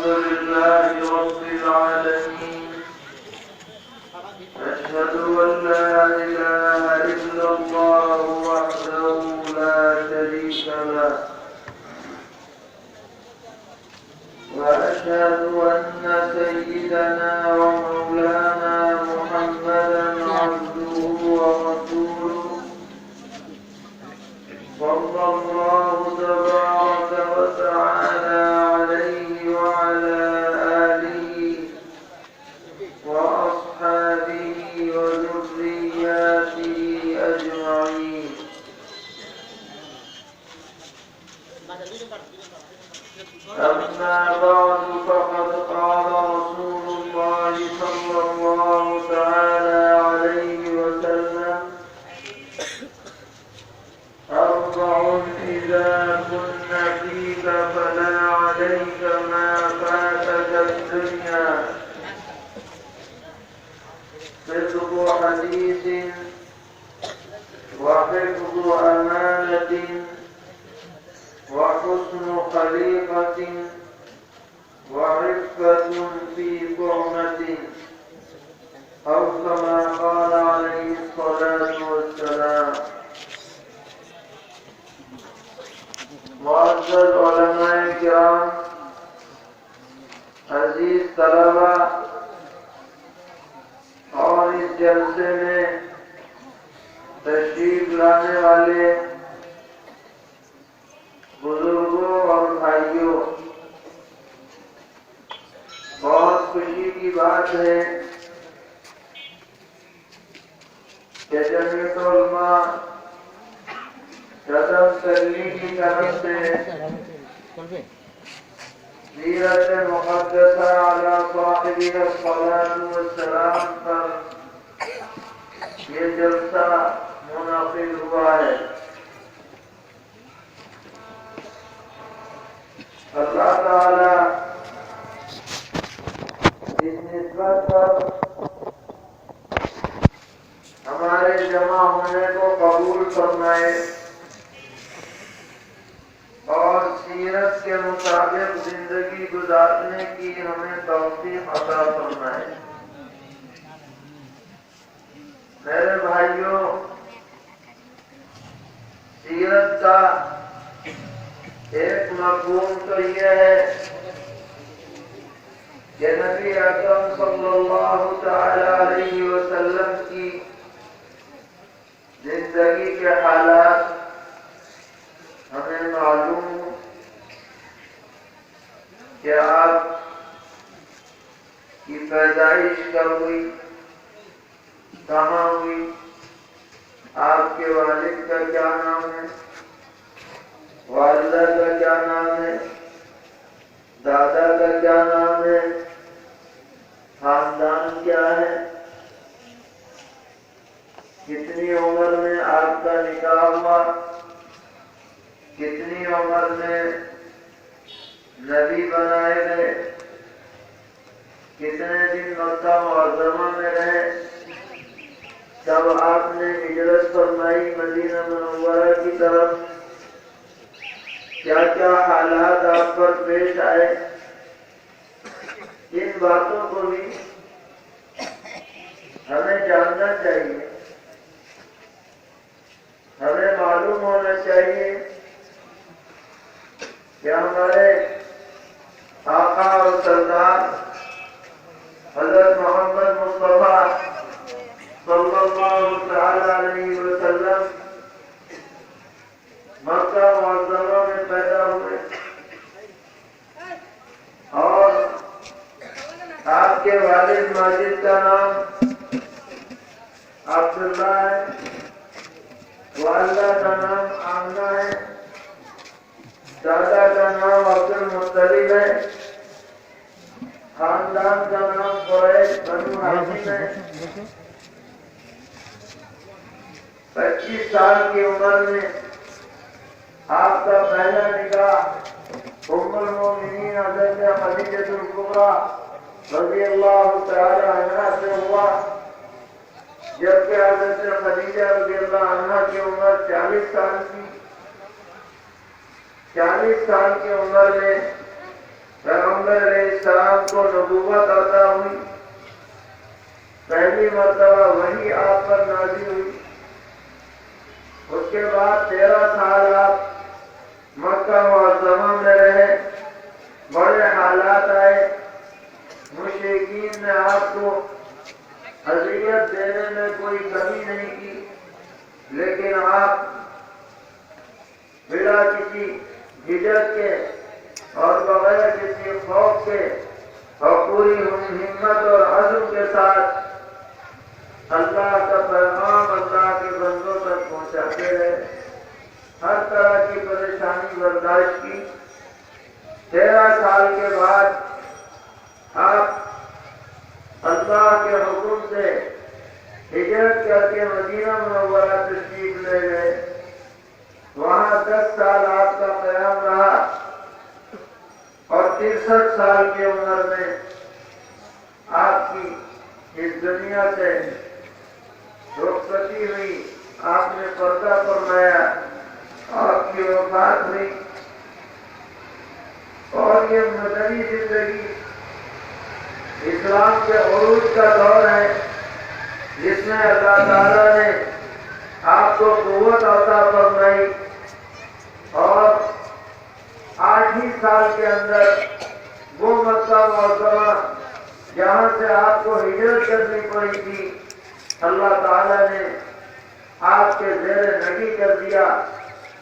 الحمد لله رب العالمين أشهد أن لا إله إلا الله وحده لا شريك له وأشهد أن سيدنا ومولانا محمدا عبده ورسوله صلى الله تبارك وتعالى عليه وعلى آله وأصحابه وذرياته أجمعين. أما بعد فقد قال رسول الله صلى الله تعالى عليه وسلم: أربع إذا كن فيك فلا عليك ما فاتك الدنيا: صدق حديث وحفظ أمانة وحسن خليقة وعفة في طعمة، أو كما قال عليه الصلاة والسلام. معزز علماء کرام، عزیز طلبہ اور اس جلسے میں تشریف لانے والے بزرگوں اور بھائیوں، بہت خوشی کی بات ہے کہ جمعیت علماء قدم کرنے کی طرف سے سیرت مقدسہ علی صاحبہ الصلاۃ والسلام پر یہ جلسہ منعقد ہوا ہے. اللہ تعالی اس نسبت پر ہمارے جمع ہونے کو قبول فرمائے اور سیرت کے مطابق زندگی گزارنے کی ہمیں توفیق عطا فرمائے. میرے بھائیوں، سیرت کا ایک مفہوم تو یہ ہے کہ نبی اکرم صلی اللہ تعالی علیہ وسلم کی زندگی کے حالات ہمیں معلوم کہ آپ کی پیدائش کب ہوئی، کہاں ہوئی، آپ کے والد کا کیا نام ہے، والدہ کا کیا نام ہے، دادا کا کیا نام ہے، خاندان کیا ہے، کتنی عمر میں آپ کا نکاح ہوا، کتنی عمر میں نبی بنائے گئے، کتنے دن مکہ معظمہ میں رہے، جب آپ نے ہجرت فرمائی مدینہ منورہ کی طرف، کیا کیا حالات آپ پر پیش آئے، ان باتوں کو بھی ہمیں جاننا چاہیے. ہمیں معلوم ہونا چاہیے کہ ہمارے آقا اور سردار حضرت محمد مصطفیٰ صلی اللہ تعالی علیہ وسلم مکہ معظمہ میں پیدا ہوئے اور آپ کے والد ماجد کا نام عبداللہ ہے، والدہ کا نام آمنہ ہے، دادا کا نام عبد المطلب ہے، خاندان کا نام قریش بنو ہاشم ہے. 25 سال کی عمر میں آپ کا پہلا نکاح ام المومنین حضرت خدیجہ الکبریٰ رضی اللہ تعالی عنہا سے ہوا، جبکہ حضرت خدیجہ رضی اللہ عنہا کی عمر 40 سال کی. 40 سال کی عمر میں پیغمبر علیہ کو نبوت عطا ہوئی، پہلی مرتبہ وحی آپ پر نازل ہوئی۔ اس کے بعد 13 سال آپ مکہ معظمہ میں رہے، بڑے حالات آئے، مشرکین نے آپ کو اذیت دینے میں کوئی کمی نہیں کی، لیکن آپ بلا کسی جھجک کے اور بغیر کسی خوف کے اور پوری ہمت اور عزم کے ساتھ اللہ کا پیغام اللہ کے بندوں تک پہنچاتے رہے، ہر طرح کی پریشانی برداشت کی۔ 13 سال کے بعد آپ اللہ کے حکم سے ہجرت کر کے مدینہ منورہ تشریف لے گئے۔ وہاں 10 سال آپ کا قیام رہا اور 63 سال کی عمر میں آپ کی اس دنیا سے رخصتی ہوئی، آپ نے پردہ فرمایا، آپ کی وفات ہوئی۔ اور یہ مدنی زندگی اسلام کے عروج کا دور ہے، جس میں اللہ تعالیٰ نے آپ کو قوت عطا فرمائی اور 8 ہی سال کے اندر وہ مکہ معظمہ جہاں سے آپ کو ہجرت کرنی پڑی تھی، اللہ تعالیٰ نے آپ کے زیر نگی کر دیا۔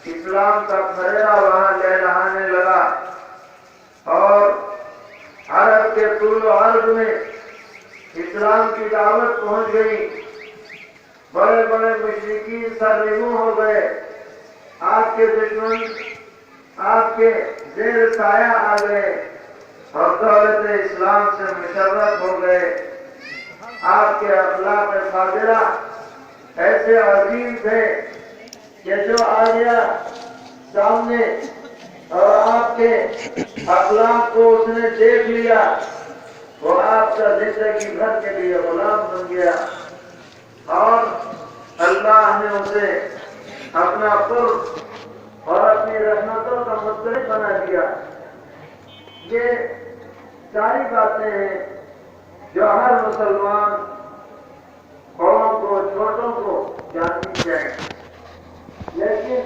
اسلام کا پھریرا وہاں لہرانے لگا اور عرب کے طول و عرض میں اسلام کی دعوت پہنچ گئی۔ بڑے بڑے مشرکین سرنگوں ہو گئے، آپ کے دشمن آپ کے زیر سایہ آ گئے اور دولت اسلام سے مشرف ہو گئے۔ آپ کے اخلاق فاضلہ ایسے عظیم تھے کہ جو آ گیا سامنے اور آپ کے اخلاق کو اس نے دیکھ لیا، وہ آپ کا زندگی بھر کے لیے غلام بن گیا اور اللہ نے اسے اپنا قرب اور اپنی رحمتوں کا مستحق بنا دیا۔ یہ ساری باتیں ہیں جو ہر مسلمان قوم کو، چھوٹوں کو جاننی چاہیے، لیکن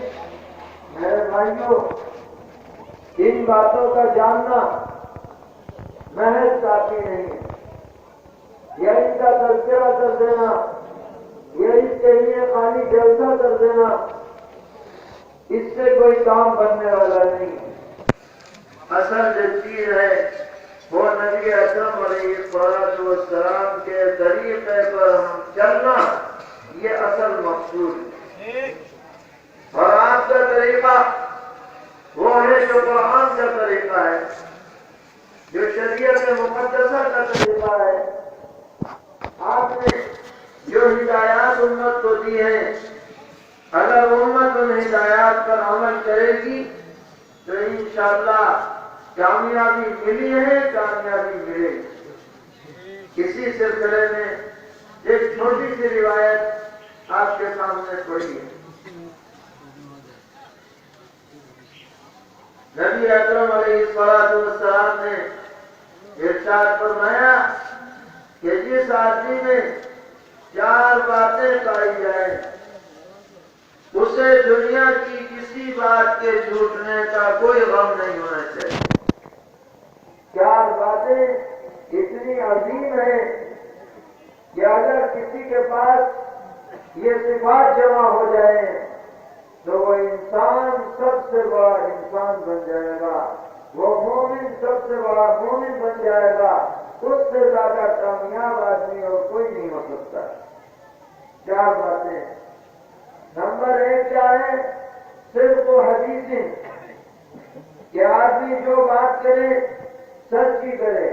میرے بھائیوں، ان باتوں کا جاننا محض کافی نہیں ہے، یا ان کا تذکرہ کر دینا، یا اس کے لیے خالی جلسہ کر دینا، اس سے کوئی کام بننے والا نہیں ہے۔ اصل جو چیز ہے وہ نبی اکرم علیہ السلام کے طریقے پر ہم چلنا، یہ اصل مقصود ہے۔ اور آپ کا طریقہ وہ ہے جو قرآن کا طریقہ ہے، جو شریعت مقدسہ کا طریقہ ہے۔ آپ نے جو ہدایات امت کو دی ہیں، اگر امت ان ہدایات پر عمل کرے گی تو انشاءاللہ کامیابی ملی ہے، کامیابی ملے گی۔ اسی سلسلے میں ایک چھوٹی سی روایت آپ کے سامنے پڑی ہے۔ نبی اکرم علیہ السلام نے ارشاد فرمایا کہ جس آدمی میں 4 باتیں پائی جائیں، اسے دنیا کی کسی بات کے چھوٹنے کا کوئی غم نہیں ہونا چاہیے۔ 4 باتیں اتنی عظیم ہیں کہ اگر کسی کے پاس یہ صفات جمع ہو جائے تو وہ انسان سب سے بڑا انسان بن جائے گا، وہ مومن سب سے بڑا مومن بن جائے گا، اس سے زیادہ کامیاب آدمی اور کوئی نہیں ہو سکتا۔ 4 باتیں۔ نمبر 1 کیا ہے؟ صرف وہ حدیث کہ آدمی جو بات کرے سچ کی کرے،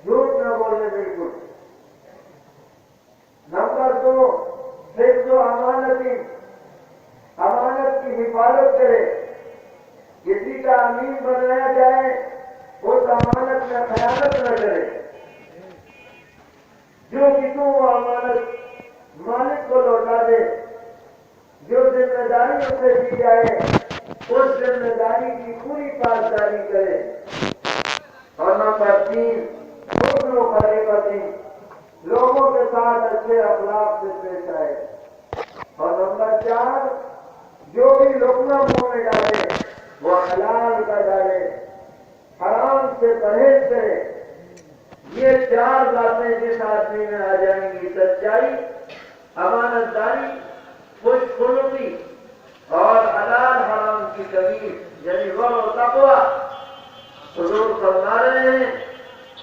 جھوٹ نہ بولے بالکل۔ نمبر 2 حفظ و امانتی، امانت کی حفاظت کرے، کسی کا امین بنایا جائے اس امانت میں خیانت نہ کرے، جو کتوں وہ امانت مالک کو لوٹا دے، جو ذمہ داری اسے دی جائے اس ذمہ داری کی پوری پاسداری کرے۔ اور نمبر 3 کریں، لوگوں کے ساتھ اچھے اخلاق سے پیش آئے۔ اور نمبر 4، جو بھی لقمہ منہ میں ڈالے وہ حلال کا ڈالے، حرام سے پرہیز کرے۔ یہ 4 باتیں جس آدمی میں آ جائیں گی، سچائی، امانت داری، خوش خلقی اور حلال حرام کی تمیز، یعنی ورع و تقویٰ۔ حضور فرما رہے ہیں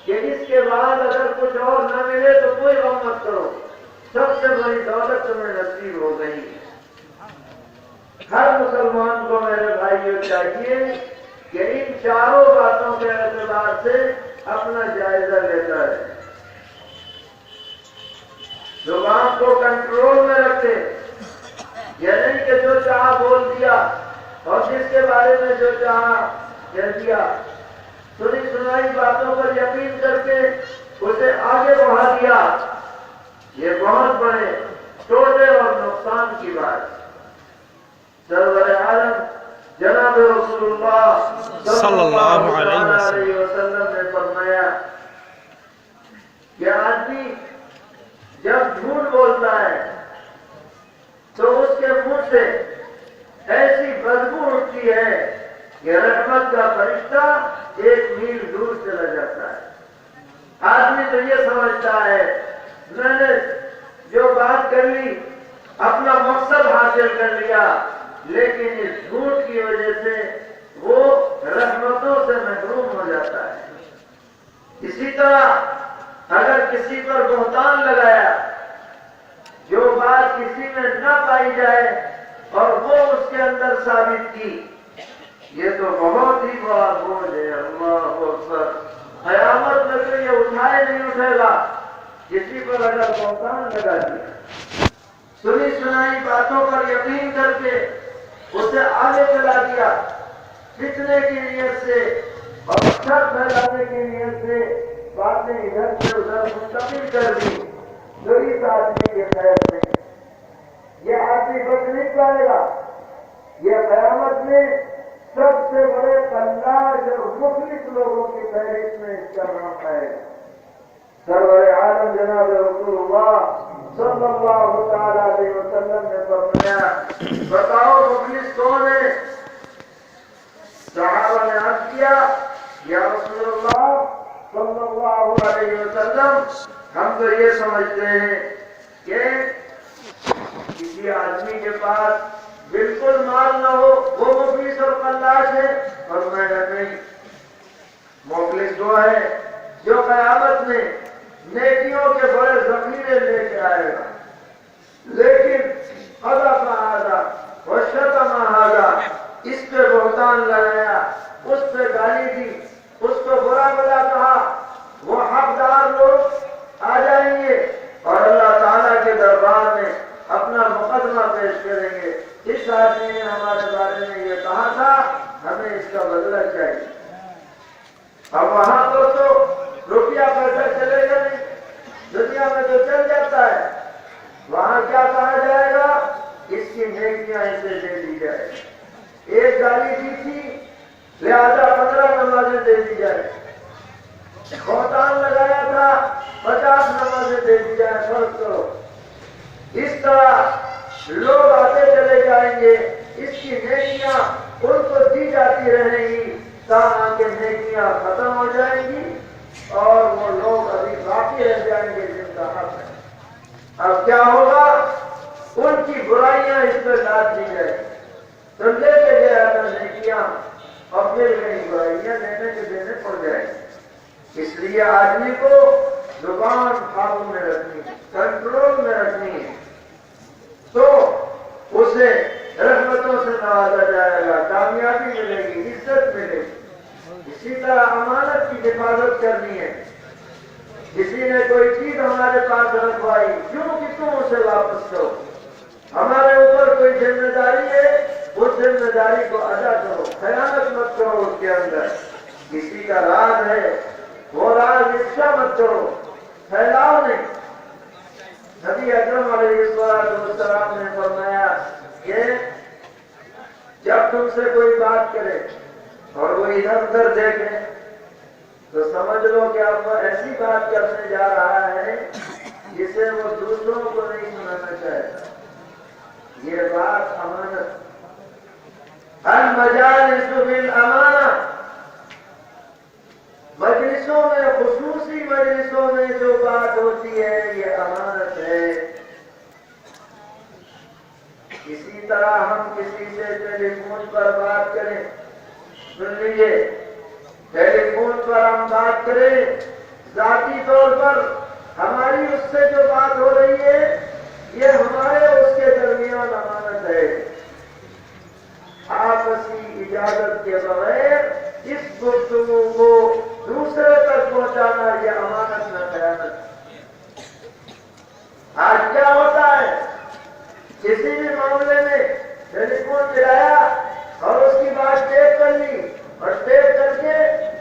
کہ اس کے بعد اگر کچھ اور نہ ملے تو کوئی غم مت کرو، سب سے بڑی دولت تمہیں نصیب ہو گئی۔ ہر مسلمان کو میرے بھائیوں چاہیے کہ ان 4 باتوں کے اعتبار سے اپنا جائزہ لیتا ہے، زبان کو کنٹرول میں رکھے، یہ نہیں کہ جو چاہا بول دیا اور جس کے بارے میں جو چاہا کہہ دیا، سنی سنائی باتوں پر یقین کر کے اسے آگے بڑھا دیا۔ یہ بہت بڑے ٹوٹے اور نقصان کی بات۔ سرور عالم جناب رسول اللہ صلی اللہ علیہ وسلم نے فرمایا کہ آدمی جب جھوٹ بولتا ہے تو اس کے منہ سے ایسی بدبو اٹھتی ہے کہ رحمت کا فرشتہ 1 میل دور چلا جاتا ہے۔ آدمی تو یہ سمجھتا ہے میں نے جو بات کر لی اپنا مقصد حاصل کر لیا، لیکن اس جھوٹ کی وجہ سے وہ رحمتوں سے محروم ہو جاتا ہے۔ اسی طرح اگر کسی پر بہتان لگایا، جو بات کسی میں نہ پائی جائے اور وہ اس کے اندر ثابت کی، یہ تو بہت ہی بڑا بوجھ ہے۔ اللہ اکبر! قیامت میں تو یہ اٹھائے نہیں اٹھے گا کسی پر اگر بہتان لگا دیا، سنی سنائی باتوں پر یقین کر کے اسے آگے چلا دیا، فتنے کی نیت سے اور شر پھیلانے کی نیت سے باتیں ادھر سے ادھر منتقل کر دی، تو اس آدمی کے خیر نہیں۔ یہ آدمی بچ نہیں پائے گا، یہ قیامت میں سب سے بڑے قلاش اور مفلس لوگوں کی فہرست میں اس کا نام آئے گا۔ سرور عالم جناب رسول اللہ صلی اللہ تعالی علیہ وسلم نے فرمایا، بتاؤ مفلس کون ہے؟ صحابہ نے عرض کیا، یا رسول اللہ صلی اللہ علیہ وسلم، ہم تو یہ سمجھتے ہیں کہ کسی آدمی کے پاس بالکل مال نہ ہو وہ مفلس اور قلاش ہے۔ فرمایا نہیں، مفلس وہ ہے جو قیامت میں نیکیوں کے بڑے ذخیرے لے کے آئے گا، لیکن قذف ھذا وشتم ھذا، اس پہ بہتان لگایا، اس پہ گالی دی، اس کو برا بلا کہا، وہ حقدار لوگ آ جائیں گے اور اللہ تعالیٰ کے دربار میں اپنا مقدمہ پیش کریں گے، اس آدمی نے ہمارے بارے میں یہ کہا تھا، ہمیں اس کا بدلہ چاہیے۔ اب وہاں تو روپیہ پیسہ چلے گا نہیں، دنیا میں تو چل جاتا ہے، وہاں کیا کہا جائے گا؟ اس کی نیکیاں اسے دے دی جائے، ایک گالی دی تھی لہذا 15 نمازیں دے دی جائے، بہتان لگایا تھا 50 نمازیں دے دی جائے، فرض کرو۔ اس طرح لوگ آتے چلے جائیں گے، اس کی نیکیاں ان کو دی جاتی رہیں گی تاکہ نیکیاں ختم ہو جائیں گی اور وہ لوگ ابھی باقی رہ جائیں گے جن کا حق ہے۔ اب کیا ہوگا؟ ان کی برائیاں اس پہ ڈال دی جائیں، تو لے کے گیا تھا نیکیاں اور پھر گئی برائیاں لینے کے دینے پڑ جائیں گے۔ اس لیے آدمی کو زبان قابو میں رکھنی ہے، کنٹرول میں رکھنی ہے، تو اسے رحمتوں سے نوازا جائے گا، کامیابی ملے گی، عزت ملے گی۔ اسی طرح امانت کی حفاظت کرنی ہے۔ کسی نے کوئی چیز ہمارے پاس رکھوائی، کیوں کہ تم اسے واپس کرو، ہمارے اوپر کوئی ذمہ داری ہے، اس ذمہ داری کو ادا کرو، خیانت مت کرو اس کے اندر۔ کسی کا راز ہے، وہ راز افشا مت کرو، پھیلاؤ نہیں۔ نبی اکرم علیہ السلام نے فرمایا کہ جب تم سے کوئی بات کرے اور وہ ادھر ادھر دیکھے تو سمجھ لو کہ اب وہ ایسی بات کرنے جا رہا ہے جسے وہ دوسروں کو نہیں سنانا چاہتا. یہ بات امانت. المجالس بالامانہ. مجلسوں میں، خصوصی مجلسوں میں جو بات ہوتی ہے یہ امانت ہے. اسی طرح ہم کسی سے ٹیلی فون پر بات کریں، سن لیجیے، ٹیلی فون پر ہم بات کریں، ذاتی طور پر ہماری اس سے جو بات ہو رہی ہے یہ ہمارے اس کے درمیان امانت ہے. آپسی اجازت کے بغیر اس گفتگو کو دوسرے تک پہنچانا یہ امانت نہ خیانت. آج کیا ہوتا ہے، کسی بھی معاملے میں ٹیلی فون ملایا اور اس کی بات ٹیپ کر لی اور ٹیپ کر کے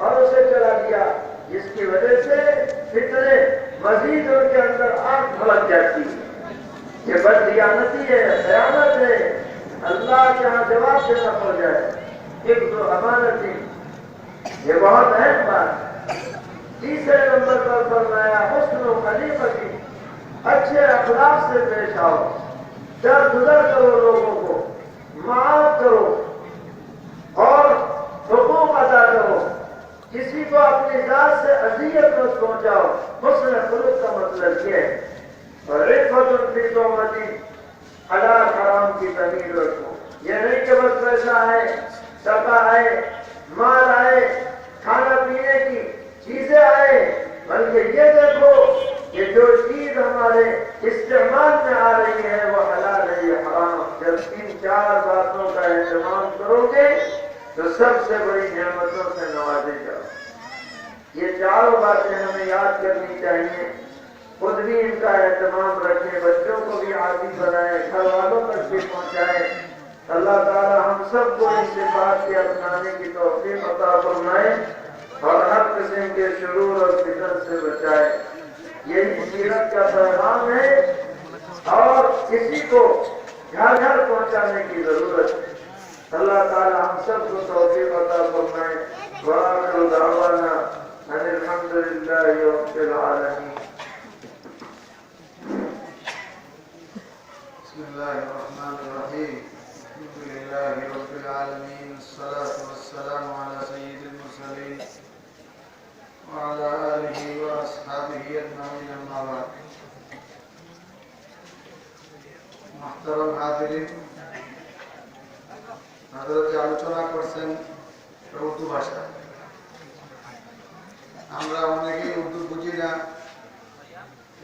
اور اسے چلا دیا، جس کی وجہ سے فتنے مزید ان کے اندر آگ بھڑک جاتی ہے. یہ بددیانتی ہے، خیانت ہے. اللہ کے ہاں جواب دینا پڑ جائے. ایک تو امانت، یہ بہت اہم بات. تیسرے نمبر پر فرمایا حسن و خلیقتی. اچھے اخلاق سے پیش آؤ، درگزر کرو، لوگوں کو معاف کرو اور حقوق ادا کرو. کسی کو اپنی ذات سے اذیت مت پہنچاؤ. حسن خلق کا مطلب یہ ہے. اور عفت فی تہمتی، حلال حرام کی تمیز رکھو. یہ نہیں کہ بس پیسہ آئے، ٹکا آئے، مال آئے، کھانا پینے کی چیزیں آئے، بلکہ یہ دیکھو کہ جو چیز ہمارے استعمال میں آ رہی ہے وہ حلال ہے یا حرام. جب 3-4 باتوں کا اہتمام کرو گے تو سب سے بڑی نعمتوں سے نوازے جاؤ. یہ چاروں باتیں ہمیں یاد کرنی چاہیے. خود بھی ان کا اہتمام رکھیں، بچوں کو بھی عادی بنائیں، گھر والوں تک بھی پہنچائیں. اللہ تعالی ہم سب کو اس بات کے اپنانے کی توفیق عطا فرمائے اور ہر قسم کے شرور اور فتن سے بچائے. یہی سیرت کا پیغام ہے اور کسی کو گھر گھر پہنچانے کی ضرورت ہے. اللہ تعالی ہم سب کو توفیق عطا فرمائے. وآخر دعوانا ان الحمد للہ رب العالمین. بسم اللہ الرحمن الرحیم. الحمد للہ رب العالمین، الصلاة والسلام علی سید المرسلین وعلی آلہ واصحابہ اجمعین، اما بعد. محترم حاضرین، حضرت আলোচনা করছেন উর্দু ভাষা. আমরা অনেকেই উর্দু বুঝি না,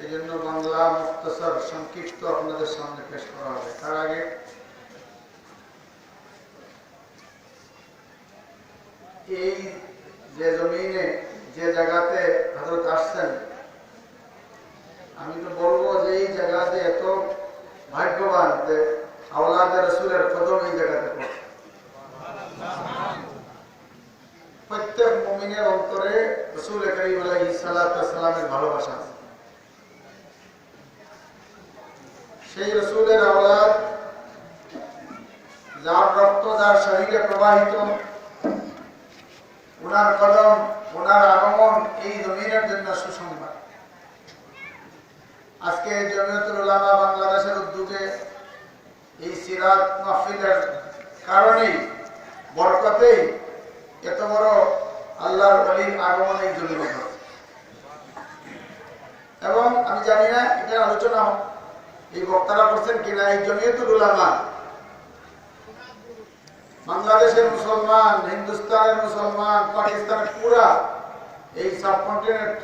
এই জন্য বাংলা মুখতাসার সংক্ষিপ্ত আপনাদের সামনে পেশ করা হবে. তার আগে এই যে জমিনে যে জায়গাতে হযরত আসছেন, আমি তো বলবো যে এই জায়গাতে এত ভাগ্যবান যে আওলাদে রাসূলের কদম এই জায়গাতে পড়ে. প্রত্যেক মুমিনের অন্তরে রাসূল করিম আলাইহিস সালাতু ওয়াস সালামের ভালোবাসা আছে. সেই রাসূলের আওলাদ, যার রক্ত যার শরীরে প্রবাহিত, ওনার কদম, ওনার আগমন এই জমিনের জন্য সুসংবাদ. আজকে জমিয়তুল উলামা বাংলাদেশের উদ্যোগে এই সিরাত মাহফিলের কারণেই, বরকতেই এত বড় আল্লাহর ওলির আগমন এই জমিনে ঘটে. এবং আমি জানি না এটা আলোচনা এই বক্তারা করছেন কিনা, এই জমিয়তুল উলামা বাংলাদেশের মুসলমান, হিন্দুস্তানের মুসলমান, পাকিস্তানের পুরা এই সাবকন্টিনেন্ট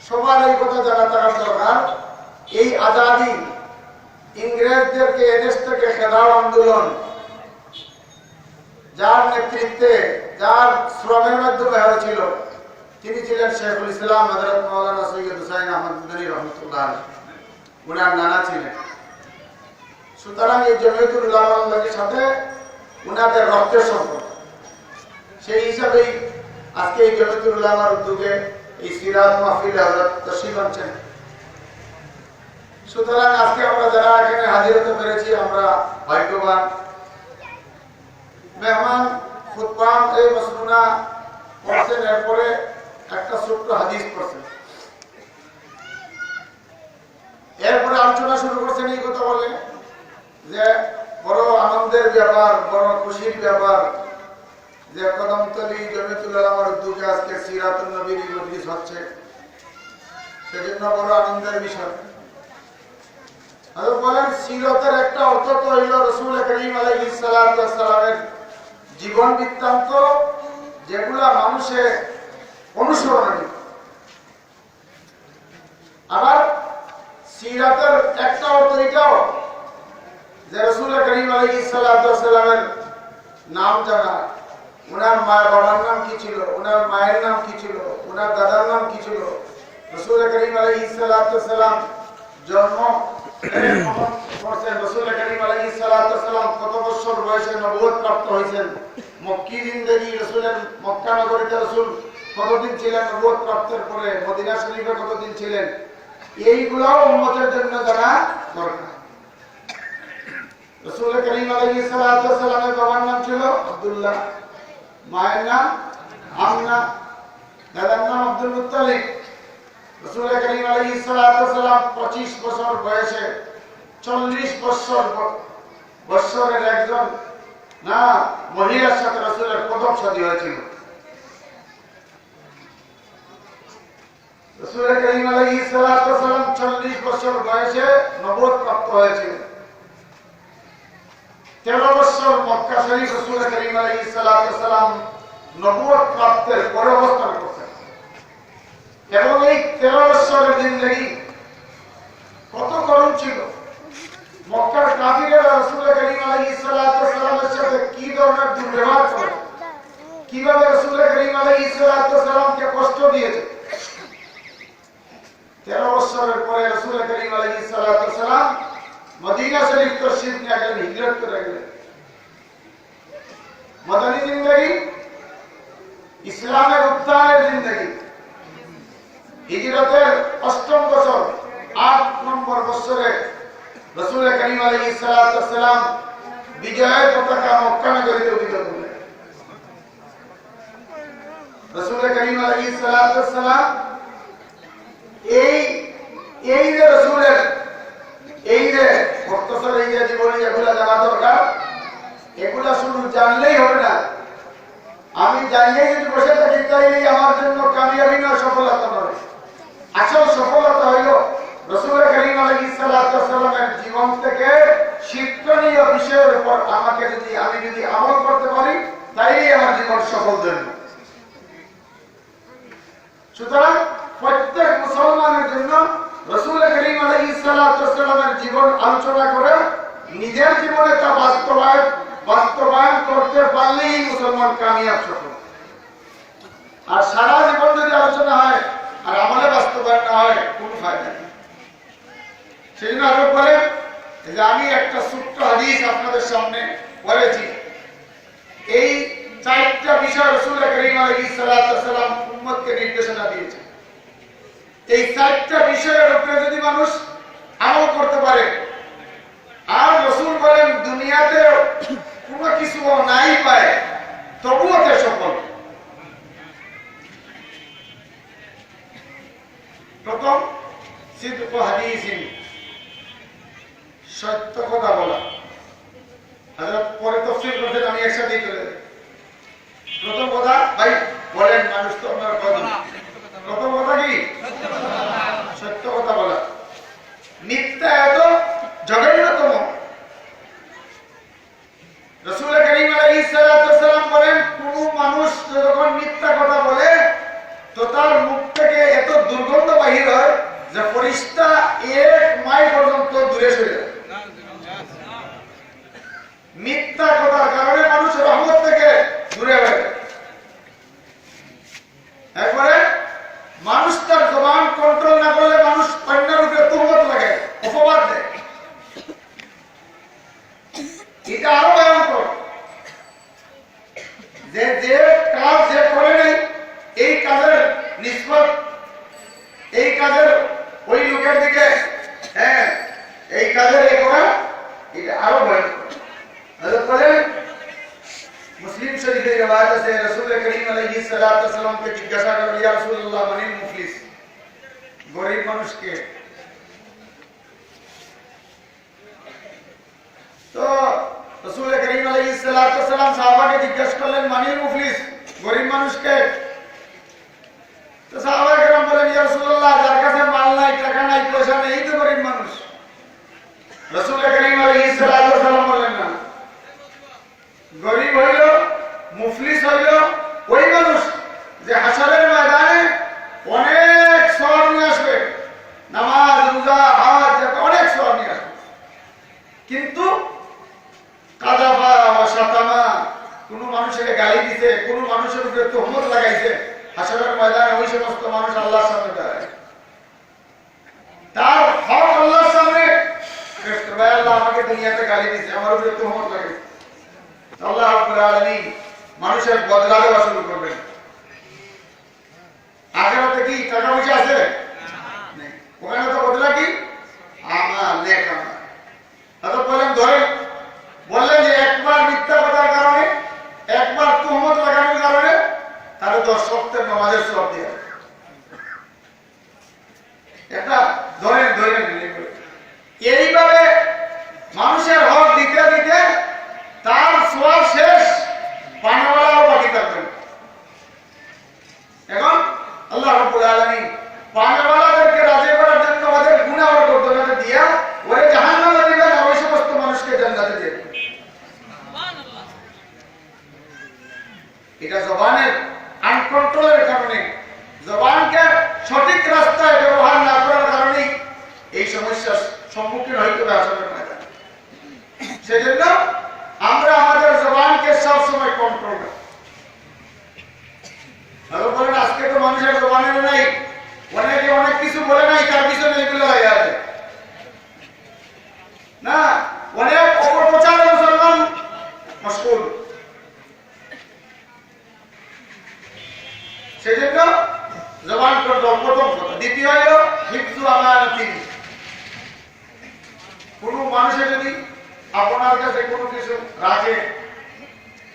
সবার এই কথা জানা থাকার দরকার. এই আজাদি, ইংরেজদেরকে এদেশ থেকে খেদাও আন্দোলন, যার নেতৃত্বে, যার শ্রমের মাধ্যমে হয়েছিল, তিনি ছিলেন শেখুল ইসলাম হযরত মাওলানা সৈয়দ হুসাইন আহমদ মাদানী রহমাতুল্লাহ আলাইহি. উনার নানা ছিলেন. সুতরাং এই জমিয়তুল উলামার সাথে উনাদের রক্তের সম্পর্ক. সেই হিসাবেই আজকে এই জমিয়তুল উলামার উদ্যোগে এই সিরাত মাহফিলে হযরত তশরিফ আনছেন. সুতরাং আজকে আমরা যারা এখানে হাজির হতে পেরেছি আমরা ভাগ্যবান. মেহমান খুতবান এই মসনুনা পড়ছেন, এরপরে একটা ছোট্ট হাদিস পড়ছেন, এরপরে আলোচনা শুরু করছেন এই কথা বলে যে বড় আনন্দের ব্যাপার, বড় খুশির ব্যাপার যে কদমতলী জমিয়তুল উলামার উদ্যোগে আজকে সিরাতুন নবীর মজলিস হচ্ছে, সেজন্য বড় আনন্দের বিষয়। বলেন সিরতের একটা অর্থ তো হইল রাসূল করিম আলাইহিস সালাতু ওয়াস সালামের জীবন বৃত্তান্ত, যেগুলা মানুষে অনুসরণীয়। আবার সিরাতের একটা অর্থ এটাও যে রাসূল করিম আলাইহিস সালাতু ওয়াস সালামের নাম জানা, ওনার বাবার নাম কি ছিল, ওনার মায়ের নাম কি ছিল, ওনার দাদার নাম কি ছিল, রাসূল করিম আলাইহিস সালাতু ওয়াস সালাম জন্ম করছেন, রাসূল করিম আলাইহিস সালাতু ওয়াস সালাম কত বছর বয়সে নবুয়ত প্রাপ্ত হয়েছেন, মক্কি জিন্দেগি রাসূলের, মক্কা নগরীতে রাসূল কতদিন ছিলেন নবুয়ত প্রাপ্তের পরে, মদিনা শরীফে কতদিন ছিলেন, এইগুলাও উম্মতের জন্য জানা দরকার। রাসূল করিম আলাইহিস সালাতু ওয়াস সালামের বাবার নাম ছিল আব্দুল্লাহ, মায়ের নাম আমিনা, দাদার নাম আব্দুল মুত্তালিব। রাসূল করিম আলাইহিস সালাতু ওয়াস সালাম 25 বছর বয়সে 40 বছরের একজন না মহিলার সাথে রাসূলের প্রথম শাদী হয়েছিল। রাসূল করিম আলাইহিস সালাতু ওয়াস সালাম 40 বছর বয়সে নবুয়ত প্রাপ্ত হয়েছিলেন। 13 বছর মক্কা শরীফ রাসূল করিম আলাইহিস সালাতু ওয়াস সালাম নবুয়ত প্রাপ্তের পরে অবস্থান করতেন। এবং এই 13 বছরের জিন্দেগি কত করুণ ছিল। মক্কার কাফিররা রাসূল করিম আলাইহিস সালাতু ওয়াস সালামের সাথে কি ধরনের দুর্ব্যবহার করে, কিভাবে রাসূল করিম আলাইহিস সালাতু ওয়াস সালামকে কষ্ট দিয়েছে। 13 বছরের পরে রাসূল করিম আলাইহিস সালাতু ওয়াস সালাম মদিনা শরীফ তশরিফ নিয়ে গেলেন, হিজরত করে গেলেন। মদনী জিন্দেগি, ইসলামের উত্থানের জিন্দেগি। হিজরতের 8ম বছর 8 নম্বর বছরে রাসূল করিম আলাইহিস সালাতু ওয়াস সালাম বিজয়ের পতাকা মক্কা নগরীতে উত্তোলন করলেন। রাসূল করিম আলাইহিস সালাতু ওয়াস সালাম এই যে রাসূলের এই যে মুক্তসর এই যে জীবনে যেগুলা জানা দরকার, এগুলা শুধু জানলেই হবে না। আমি জানিয়ে যদি বসে থাকি তাইলে আমার জন্য কামিয়াবি না, সফলতা নয়। আসল সফলতা হইল রাসূল করিম আলাইহিস সালাতু ওয়াস সালামের জীবন থেকে শিক্ষণীয় বিষয়ের উপর আমি যদি আমল করতে পারি, তাইলেই আমার জীবন সফল জন্য। সুতরাং প্রত্যেক মুসলমানের জন্য রাসূল করিম আলাইহিস সালাতু ওয়াস সালামের জীবন আলোচনা করে নিজের জীবনে তা বাস্তবায়ন করতে পারলেই মুসলমান কামিয়াব সফল। আর সারা জীবন যদি আলোচনা হয় আর আমলে বাস্তবায়ন না হয়, কোনো ফায়দা নেই। সেই জন্য আরো বলে যে আমি একটা ছোট্ট হাদিস আপনাদের সামনে বলেছি। এই 4টা বিষয় রাসূল করিম আলাইহিস সালাতু ওয়াস সালাম উম্মতকে নির্দেশনা দিয়েছেন। এই 4টা বিষয়ের উপরে যদি মানুষ আমল করতে পারে, আর রাসূল বলেন দুনিয়াতে কোনো কিছু নাই পায়, তবুও তে সফল। প্রথম সিদক হাদিসিন, সত্য কথা বলা। হযরত পরে তাফসীর করতেন, আমি একসাথেই করে দেই। প্রথম কথা ভাই বলেন, মানুষ তো আপনার কথা। প্রথম কথা কি? সত্য কথা বলা। মিথ্যা এত জঘন্যতম। রাসূল করিম আলাইহিস সালাতু ওয়াস সালাম বলেন, কোন মানুষ যখন মিথ্যা কথা বলে তো তার মুখ থেকে এত দুর্গন্ধ বাহির হয় যে ফেরেশতা 1 মাইল পর্যন্ত দূরে সরে যায়। মিথ্যা কথার কারণে মানুষ রহমত থেকে দূরে হয়ে যায়। এরপরে মানুষ তার জবান কন্ট্রোল না করলে মানুষ অন্যের উপরে তুহমত লাগে, অপবাদ দেয়। এটা আরো ভয়ঙ্কর যে কাজ যে করে নেই, এই কাজের নিষ্পত, এই কাজের ওই লোকের দিকে, হ্যাঁ এই কাজের এ করা, এটা আরো ভয়ঙ্কর। হযরত বলেন, মুসলিম শরীফে রিওয়ায়াত আছে রাসূল করিম আলাইহিস সালাতু ওয়াস সালামকে জিজ্ঞাসা করলেন, ইয়া রাসূলুল্লাহ মানিল মুফলিস, গরিব মানুষকে। তো রাসূল করিম আলাইহিস সালাতু ওয়াস সালাম সাহাবাকে জিজ্ঞাসা করলেন, মানিল মুফলিস, গরিব মানুষকে। তো সাহাবায়ে কেরাম বলেন, ইয়া রাসূলুল্লাহ, যার কাছে মাল নাই, টাকা নাই, পয়সা নেই, এই তো গরিব মানুষ। রাসূল করিম আলাইহিস সালাতু ওয়াস সালাম বলেন, না, গরিব হইল, মুফলিস হইল ওই মানুষ যে হাসরের ময়দানে অনেক সওয়াব নিয়ে আসবে, নামাজ, রোজা, হজ, অনেক সওয়াব নিয়ে আসবে, কিন্তু কাযাবা ওয়া শাতামা, কোন মানুষকে গালি দিতে, কোন মানুষের উপরে তুহমত লাগাইছে, হাসরের ময়দানে ওই সমস্ত মানুষ আল্লাহর সামনে দাঁড়ায়, তার হক আল্লাহর সামনে পেশ করবে। আল্লাহ আমাকে দুনিয়াতে গালি দিয়েছে, আমার উপরে তুহমত লাগাইছে, আল্লাহ রাব্বুল আলামিন মানুষের বদলা দেওয়া শুরু করবেন। আখিরাতে কি টাকা পয়সা আছে? নেই। ওখানে তো বদলা কি? আমল, নেক আমল। তারপর বললেন যে একবার মিথ্যা কথার কারণে, একবার তুহমত লাগানোর কারণে তার 10 সপ্তাহের নামাজের সওয়াব দেয়া। এটা ধরেন এইভাবে মানুষের হক দিতে দিতে তার সওয়াব শেষ, পানাওয়ালাও বাকি থাকবেন। এখন আল্লাহ রাব্বুল আলামিন পানাওয়ালাদেরকে রাজি করার জন্য ওদের গুনাহ ও বদলা দিয়া ওরে জাহান্নামে দিবেন, আর ওই সমস্ত মানুষকে জান্নাতে দিবেন। সুবহানাল্লাহ। এটা জবানের আনকন্ট্রোলের কারণে, জবানকে সঠিক রাস্তায় ব্যবহার না করার কারণে এই সমস্যার সম্মুখীন হইতে হবে আসলের ময়দানে। সেজন্য আমরা আমাদের জবানকে সব সময় কন্ট্রোল করি। আল্লাহ বলেন, আজকে তো মানুষের জবানের নাই, অনেকে অনেক কিছু বলে নাই, তার পিছনে এগুলো লাগে আছে না, অনেক অপপ্রচারে মুসলমান মশগুল। সেজন্য জবান কন্ট্রোল প্রথম কথা। দ্বিতীয় হলো হিফজু আমানাতিন। কোন মানুষে যদি আপনার কাছে কোনো কিছু রাখে,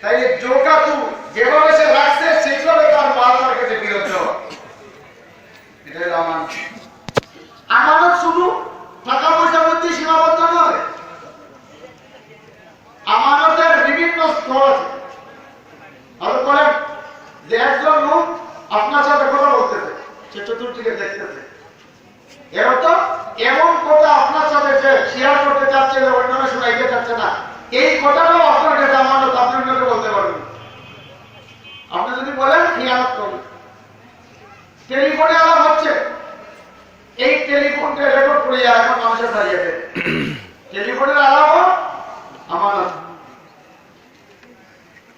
তাইলে জোকাতু যেভাবে সে রাখছে সেইভাবে তার মাল তার কাছে ফেরত দেওয়া, এটা হলো আমানত। আমানত শুধু টাকা পয়সার মধ্যে সীমাবদ্ধ নয়, আমানতের বিভিন্ন স্তর আছে। আর বলেন যে একজন লোক আপনার সাথে কথা বলতেছে, সে চতুর্দিকে দেখতেছে, এর তো এমন কথা আপনার সাথে যে শেয়ার করতে চাচ্ছে, অন্যরা শোনাইতে চাচ্ছে না, এই কথাটাও আপনার কাছে আমানত, আপনি অন্যকে বলতে পারবেন। আপনি যদি বলেন খিয়ানত করবেন। টেলিফোনে আলাপ হচ্ছে, এই টেলিফোনটা রেকর্ড করে এখন মানুষের দাঁড়িয়ে দেয়, টেলিফোনের আলাপ আমানত।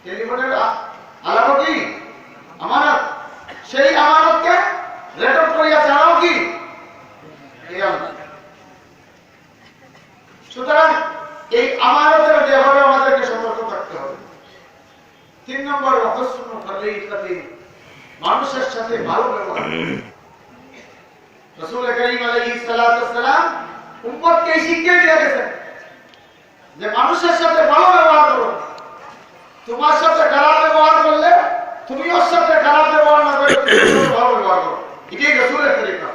টেলিফোনের আলাপ কি আমানত? সেই আমানতকে রেকর্ড করিয়া ছাড়াও কি? সুতরাং এই আমানতের ব্যাপারে আমাদেরকে সতর্ক থাকতে হবে। 3 নম্বর, মানুষের সাথে ভালো ব্যবহার। রাসূল করিম আলাইহিস সালাতু ওয়াস সালাম উম্মতকে শিক্ষা দিয়ে গেছেন যে মানুষের সাথে ভালো ব্যবহার করো। তোমার সাথে খারাপ ব্যবহার করলে তুমি ওর সাথে খারাপ ব্যবহার না করে ভালো ব্যবহার করো, এটাই রাসূলের তরিকা।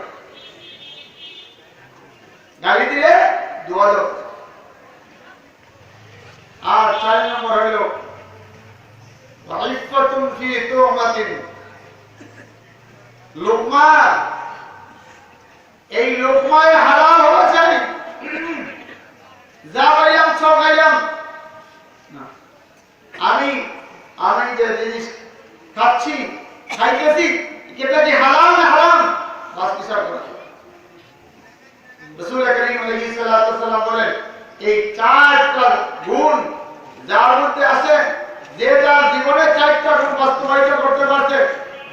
গালি দিলে দোয়া দাও। আর 4 নম্বর হইল ইফাতুন ফি তুমাতিন। লোকমা, এই লোকমায় হালাল হওয়া চাই, যা পাইলাম সব খাইলাম না। আমি যে জিনিস খাচ্ছি, খাইতেছি, এটা কি হালাল না হারাম, বাস বিচার করা। রাসূল করিম আলাইহিস সালাতু ওয়াস সালাম বলেন, এই 4টা গুণ যার মধ্যে আছে, যে যার জীবনে 4টা গুণ বাস্তবায়িত করতে পারছে,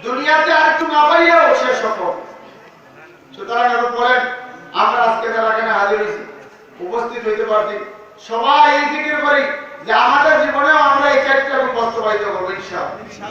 দুনিয়াতে আর একটু না পাইলেও সে সফল। সুতরাং এখন বলেন, আমরা আজকে যারা এখানে হাজির হয়েছি, উপস্থিত হইতে পারছি, সবাই এই ফিকির করি যে আমাদের জীবনেও আমরা এই 4টা গুণ বাস্তবায়িত করবো ইনশাআল্লাহ।